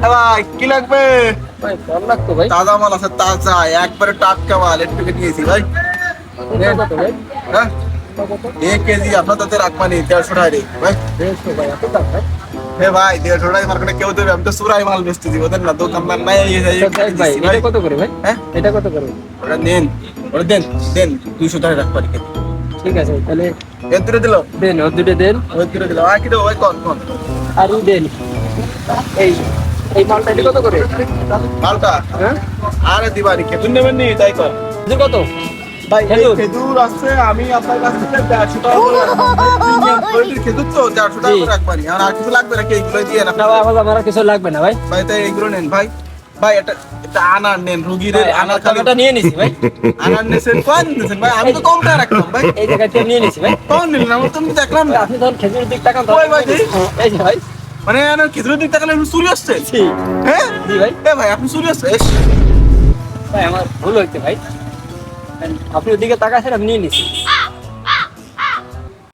ভাই কি লাগবে? ভাই ফল লাগতো ভাই। তাজা মাল আছে, তাজা একবারে টাটকা মাল। একটু নিয়েছি ভাই। কোনটা কত ভাই? হ্যাঁ, কত? 1 কেজি আপনার তাতে রাখবানি 150 টাকা রে ভাই। 150 ভাই, এত দাম ভাই? হে ভাই 150 টাকা মার্কেটে কেউ দেবে? আমি তো সুরাই মাল বেচতেছি, ওদের না দোকানদার নাই। আচ্ছা, দেখ ভাই, এটা কত করে ভাই? হ্যাঁ, এটা কত করে? ওটা দেন, ওটা দেন দেন 200 টাকা রাখবানি। ঠিক আছে তাহলে এর দূরে দিল, দেন, ওর দুটো দেন। ওই দূরে দিল। আর কি দেবো ভাই? কোন কোন আর ই দেন, এই এই মালটা এটা কত করে? মালটা? হ্যাঁ, আরে দিবানি খেতুন নেবেন নি তাই কর এটা কত? ভাই। খেজুর? খেজুর আছে, আমি আপনার কাছ থেকে 150 টাকা করে প্রিমিয়াম কোয়ালিটির খেজুর তো 150 টাকা করে রাখবানি। আর কিছু লাগবে নাকি? এইগুলো দিয়ে না না ভাই, আমার আর কিছু লাগবে না ভাই। ভাই, তাই এইগুলো নেন ভাই। ভাই এটা এটা আনার নেন, রুগীর ভাই, আনার আমার খালি টাকাটা নিয়ে নিছি ভাই। আনার নেছেন। কোন নেছেন ভাই? আমি তো কম টাকা রাখলাম ভাই। এই জায়গায় থেকে নিয়ে নিছি ভাই। কোন নিলেন? আমার তো আমি দেখলাম না। আপনি যখন খেজুরের দিক টাকান ওই ভাই, দেখি। এই যে ভাই। মানে আনার খেজুরের দিক তাকালে চুরি আসছে। জি হ্যাঁ জি ভাই। এ ভাই, আপনি চুরি আসছে? ভাই আমার ভুল হইছে ভাই, আপনি ওদিকে তাকাছেন, আমি নিয়ে নিছি।